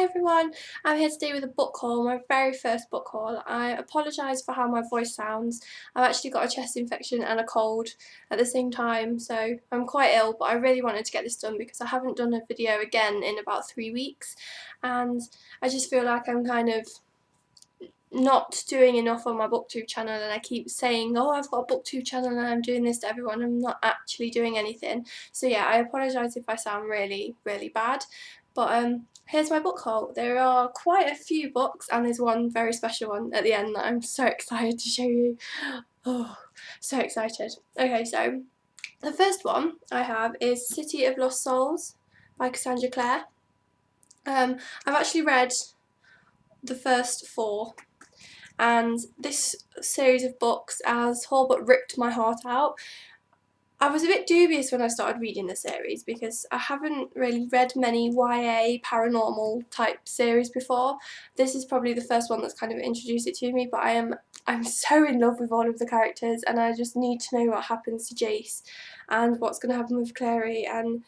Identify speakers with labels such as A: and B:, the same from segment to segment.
A: everyone, I'm here today with a book haul, my very first book haul. I apologise for how my voice sounds. I've actually got a chest infection and a cold at the same time, so I'm quite ill, but I really wanted to get this done because I haven't done a video again in about 3 weeks, and I just feel like I'm kind of not doing enough on my booktube channel, and I keep saying, oh, I've got a booktube channel and I'm doing this to everyone. I'm not actually doing anything. So yeah, I apologise if I sound really bad, but here's my book haul. There are quite a few books and there's one very special one at the end that I'm so excited to show you. Oh, so excited. Okay, so the first one I have is City of Lost Souls by Cassandra Clare. I've actually read the first 4, and this series of books has whole but ripped my heart out. I was a bit dubious when I started reading the series because I haven't really read many YA paranormal type series before. This is probably the first one that's kind of introduced it to me, but I'm so in love with all of the characters, and I just need to know what happens to Jace and what's going to happen with Clary. And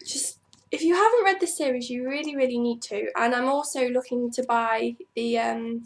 A: just, if you haven't read this series, you really need to. And I'm also looking to buy the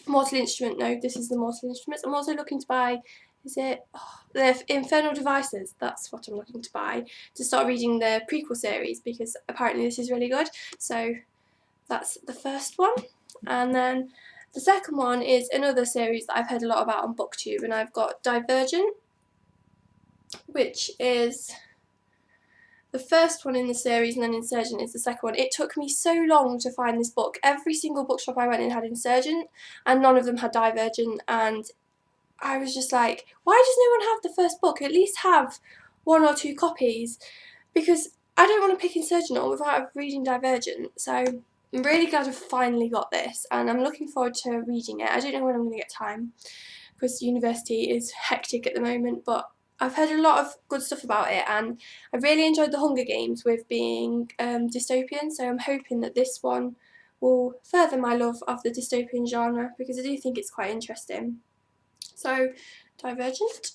A: Mortal Instrument. No, this is the Mortal Instruments. I'm also looking to buy, the Infernal Devices. That's what I'm looking to buy to start reading the prequel series, because apparently this is really good. So that's the first one. And then the second one is another series that I've heard a lot about on BookTube, and I've got Divergent, which is the first one in the series, and then Insurgent is the second one. It took me so long to find this book. Every single bookshop I went in had Insurgent, and none of them had Divergent, and I was just like, why does no one have the first book? At least have 1 or 2 copies, because I don't want to pick Insurgent up without reading Divergent. So I'm really glad I've finally got this, and I'm looking forward to reading it. I don't know when I'm going to get time, because university is hectic at the moment, but I've heard a lot of good stuff about it, and I really enjoyed the Hunger Games with being dystopian, so I'm hoping that this one will further my love of the dystopian genre, because I do think it's quite interesting. So, Divergent.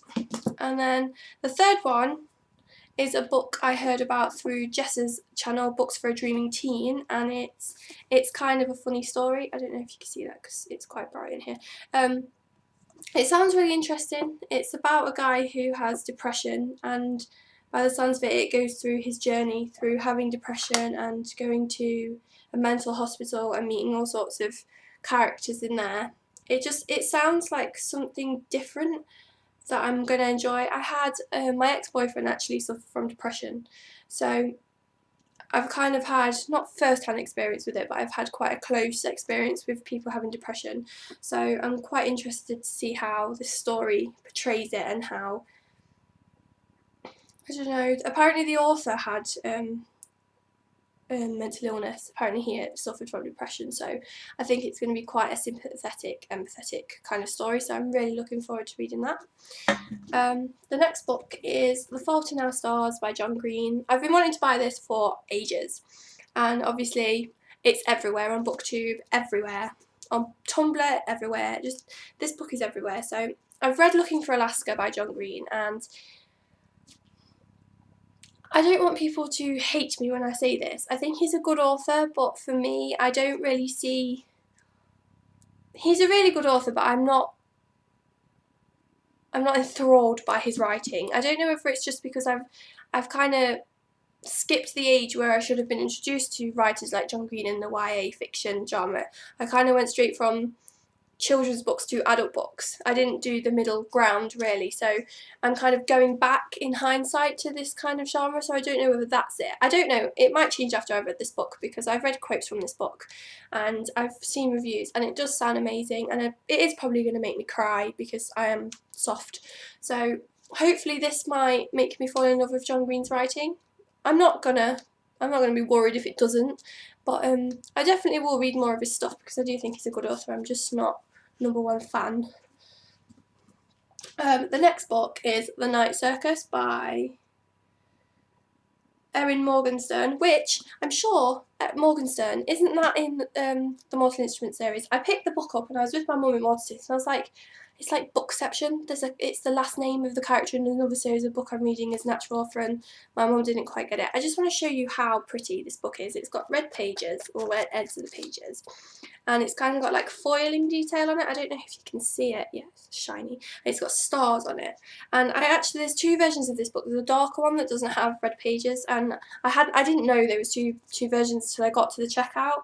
A: And then the third one is a book I heard about through Jess's channel, Books for a Dreaming Teen, and it's kind of a funny story. I don't know if you can see that because it's quite bright in here. It sounds really interesting. It's about a guy who has depression, and by the sounds of it, it goes through his journey through having depression and going to a mental hospital and meeting all sorts of characters in there. It sounds like something different that I'm going to enjoy. I had my ex-boyfriend actually suffer from depression, so I've kind of had, not first-hand experience with it, but I've had quite a close experience with people having depression. So I'm quite interested to see how this story portrays it, and how, I don't know, apparently the author had mental illness. Apparently he had suffered from depression, so I think it's going to be quite a sympathetic, empathetic kind of story, so I'm really looking forward to reading that. The next book is The Fault in Our Stars by John Green. I've been wanting to buy this for ages, and obviously it's everywhere on BookTube, everywhere, on Tumblr, everywhere. Just, this book is everywhere. So I've read Looking for Alaska by John Green, and I don't want people to hate me when I say this. I think he's a good author, but for me, I don't really see... He's a really good author, but I'm not enthralled by his writing. I don't know if it's just because I've kind of skipped the age where I should have been introduced to writers like John Green in the YA fiction genre. I kind of went straight from children's books to adult books. I didn't do the middle ground really, so I'm kind of going back in hindsight to this kind of genre, so I don't know whether that's it. I don't know, it might change after I've read this book, because I've read quotes from this book and I've seen reviews, and it does sound amazing, and it is probably going to make me cry because I am soft. So hopefully this might make me fall in love with John Green's writing. I'm not gonna be worried if it doesn't, but I definitely will read more of his stuff because I do think he's a good author. I'm just not #1 fan. The next book is The Night Circus by Erin Morgenstern, which I'm sure Morgenstern, isn't that in the Mortal Instruments series? I picked the book up and I was with my mum in Waterstones, and I was like, it's like Bookception. It's the last name of the character in another series of book I'm reading as Natural Author, and my mum didn't quite get it. I just want to show you how pretty this book is. It's got red pages, or red ends of the pages, and it's kind of got like foiling detail on it. I don't know if you can see it. Yeah, it's shiny. It's got stars on it, and there's two versions of this book. There's a darker one that doesn't have red pages, and I didn't know there was two versions until I got to the checkout,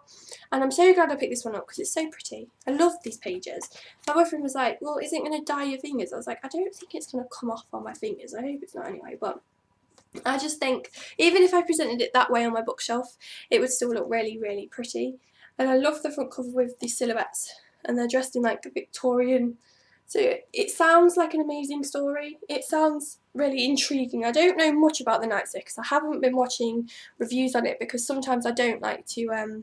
A: and I'm so glad I picked this one up because it's so pretty. I love these pages. My boyfriend was like, well, is it going to dye your fingers? I was like, I don't think it's going to come off on my fingers. I hope it's not anyway, but I just think even if I presented it that way on my bookshelf, it would still look really, really pretty. And I love the front cover with these silhouettes, and they're dressed in like a Victorian. So it sounds like an amazing story. It sounds really intriguing. I don't know much about the Night Circus. I haven't been watching reviews on it because sometimes I don't like to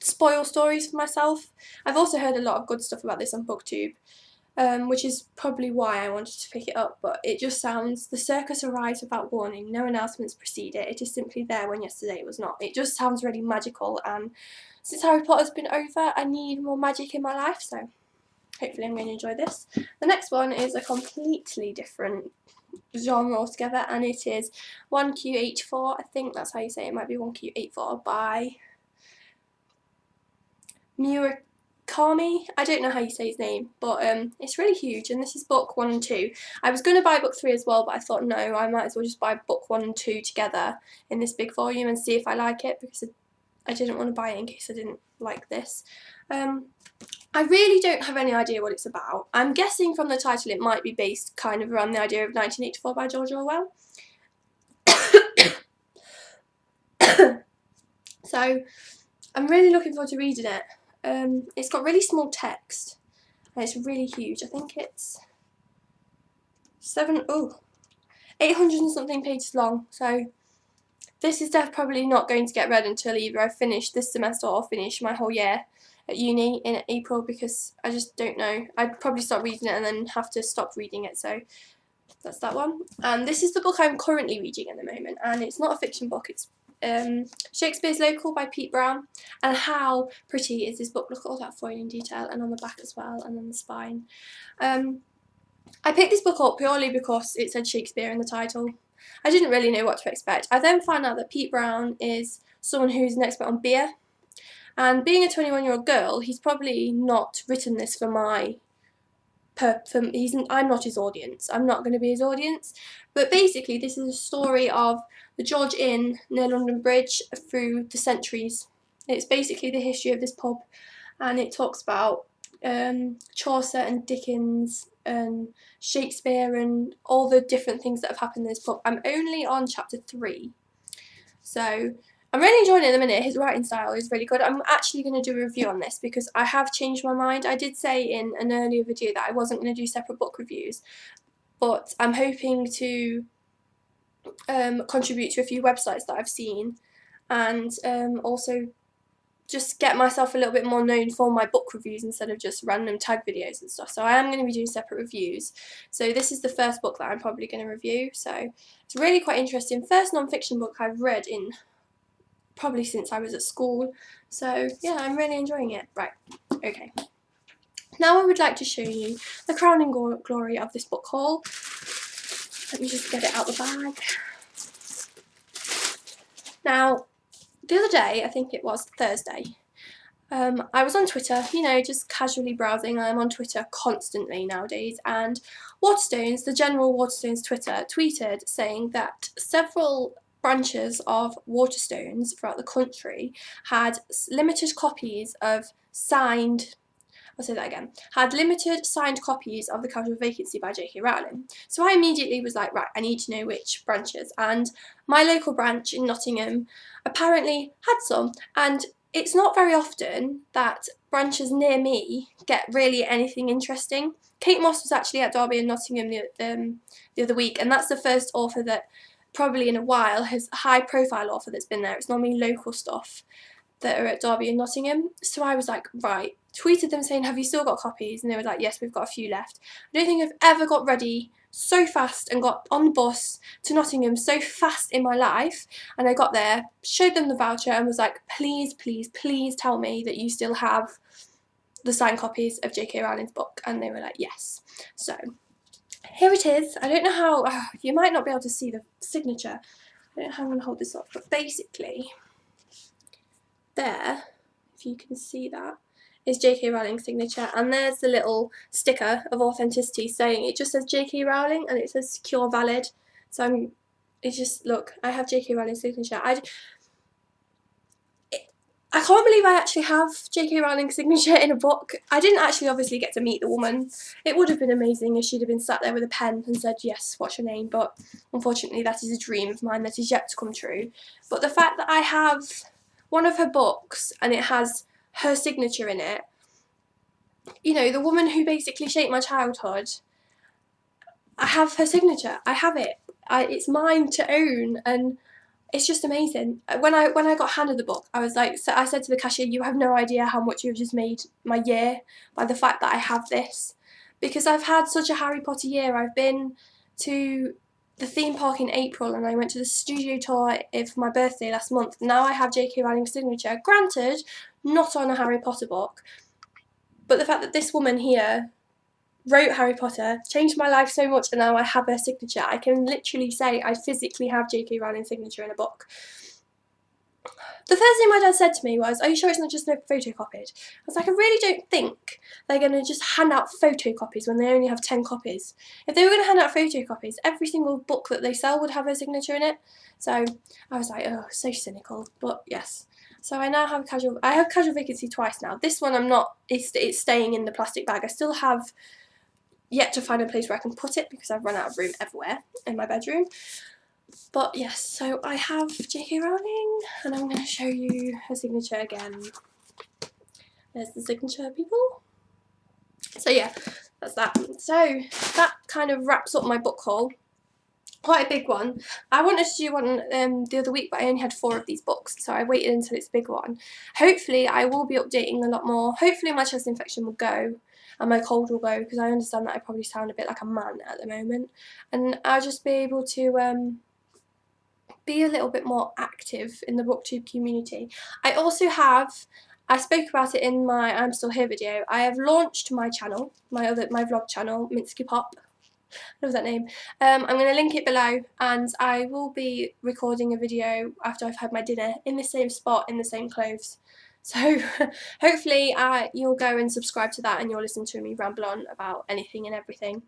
A: spoil stories for myself. I've also heard a lot of good stuff about this on BookTube, which is probably why I wanted to pick it up, but it just sounds, the circus arrives without warning, no announcements precede it, it is simply there when yesterday was not. It just sounds really magical, and since Harry Potter's been over, I need more magic in my life, so hopefully I'm going to enjoy this. The next one is a completely different genre altogether, and it is 1Q84, I think that's how you say it, might be 1Q84, by Murakami. I don't know how you say his name, but it's really huge, and this is book 1 and 2. I was going to buy book 3 as well, but I thought no, I might as well just buy book 1 and 2 together in this big volume and see if I like it, because I didn't want to buy it in case I didn't like this. I really don't have any idea what it's about. I'm guessing from the title it might be based kind of around the idea of 1984 by George Orwell. So I'm really looking forward to reading it. It's got really small text, and it's really huge. I think it's 800 and something pages long, so this is probably not going to get read until either I finish this semester or finish my whole year at uni in April, because I just don't know. I'd probably start reading it and then have to stop reading it, so that's that one. And this is the book I'm currently reading at the moment, and it's not a fiction book, it's Shakespeare's Local by Pete Brown. And how pretty is this book? Look at all that foiling detail, and on the back as well, and on the spine. I picked this book up purely because it said Shakespeare in the title. I didn't really know what to expect. I then found out that Pete Brown is someone who's an expert on beer, and being a 21-year-old girl, he's probably not written this for my I'm not his audience. I'm not going to be his audience. But basically, this is a story of the George Inn near London Bridge through the centuries. It's basically the history of this pub, and it talks about Chaucer and Dickens and Shakespeare and all the different things that have happened in this pub. I'm only on chapter 3, so I'm really enjoying it at the minute. His writing style is really good. I'm actually going to do a review on this because I have changed my mind. I did say in an earlier video that I wasn't going to do separate book reviews, but I'm hoping to contribute to a few websites that I've seen, and also just get myself a little bit more known for my book reviews instead of just random tag videos and stuff. So I am going to be doing separate reviews. So this is the first book that I'm probably going to review. So it's really quite interesting. First non-fiction book I've read in probably since I was at school, so yeah, I'm really enjoying it. Right, okay. Now I would like to show you the crowning glory of this book haul. Let me just get it out the bag. Now, the other day, I think it was Thursday, I was on Twitter, you know, just casually browsing. I'm on Twitter constantly nowadays, and Waterstones, the general Waterstones Twitter, tweeted saying that several branches of Waterstones throughout the country had limited copies of had limited signed copies of The Casual Vacancy by JK Rowling. So I immediately was like, right, I need to know which branches, and my local branch in Nottingham apparently had some, and it's not very often that branches near me get really anything interesting. Kate Moss was actually at Derby and Nottingham the other week, and that's the first author that probably in a while has high profile author that's been there. It's normally local stuff that are at Derby and Nottingham. So I was like, right, tweeted them saying, have you still got copies? And they were like, yes, we've got a few left. I don't think I've ever got ready so fast and got on the bus to Nottingham so fast in my life. And I got there, showed them the voucher and was like, please, please, please tell me that you still have the signed copies of JK Rowling's book, and they were like, yes. So here it is. I don't know how, you might not be able to see the signature. I don't know how I'm going to hold this up, but basically there, if you can see that, is JK Rowling Signature, and there's the little sticker of authenticity saying, it just says JK Rowling and it says secure valid. So it's just, look, I have JK Rowling Signature. I can't believe I actually have JK Rowling's signature in a book. I didn't actually obviously get to meet the woman. It would have been amazing if she'd have been sat there with a pen and said, yes, what's your name? But unfortunately that is a dream of mine that is yet to come true. But the fact that I have one of her books and it has her signature in it, you know, the woman who basically shaped my childhood, I have her signature. I have it. It's mine to own, and it's just amazing. When I got handed the book, I was like, so I said to the cashier, you have no idea how much you've just made my year by the fact that I have this. Because I've had such a Harry Potter year. I've been to the theme park in April and I went to the studio tour for my birthday last month. Now I have JK Rowling's signature. Granted, not on a Harry Potter book. But the fact that this woman here wrote Harry Potter, changed my life so much, and now I have her signature. I can literally say I physically have JK Rowling's signature in a book. The first thing my dad said to me was, are you sure it's not just photocopied? I was like, I really don't think they're going to just hand out photocopies when they only have 10 copies. If they were going to hand out photocopies, every single book that they sell would have her signature in it. So I was like, oh, so cynical, but yes. So I now have casual vacancy twice now. This one I'm not, it's staying in the plastic bag. I still have yet to find a place where I can put it because I've run out of room everywhere in my bedroom. But yes, so I have JK Rowling and I'm going to show you her signature again. There's the signature, people. So yeah, that's that. So that kind of wraps up my book haul. Quite a big one. I wanted to do one the other week, but I only had 4 of these books, so I waited until it's a big one. Hopefully I will be updating a lot more. Hopefully my chest infection will go and my cold will go, because I understand that I probably sound a bit like a man at the moment, and I'll just be able to be a little bit more active in the booktube community. I also have, I spoke about it in my I'm Still Here video, I have launched my channel, my vlog channel, Minsky Pop. Love that name. I'm going to link it below, and I will be recording a video after I've had my dinner in the same spot, in the same clothes. So hopefully you'll go and subscribe to that and you'll listen to me ramble on about anything and everything.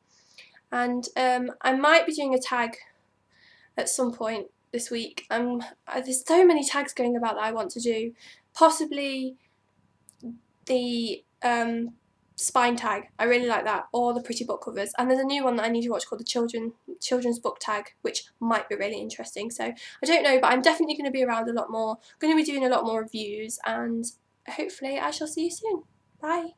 A: And I might be doing a tag at some point this week. There's so many tags going about that I want to do. Possibly the spine tag, I really like that, or the pretty book covers, and there's a new one that I need to watch called the children's book tag, which might be really interesting. So I don't know, but I'm definitely going to be around a lot more, going to be doing a lot more reviews, and hopefully I shall see you soon. Bye.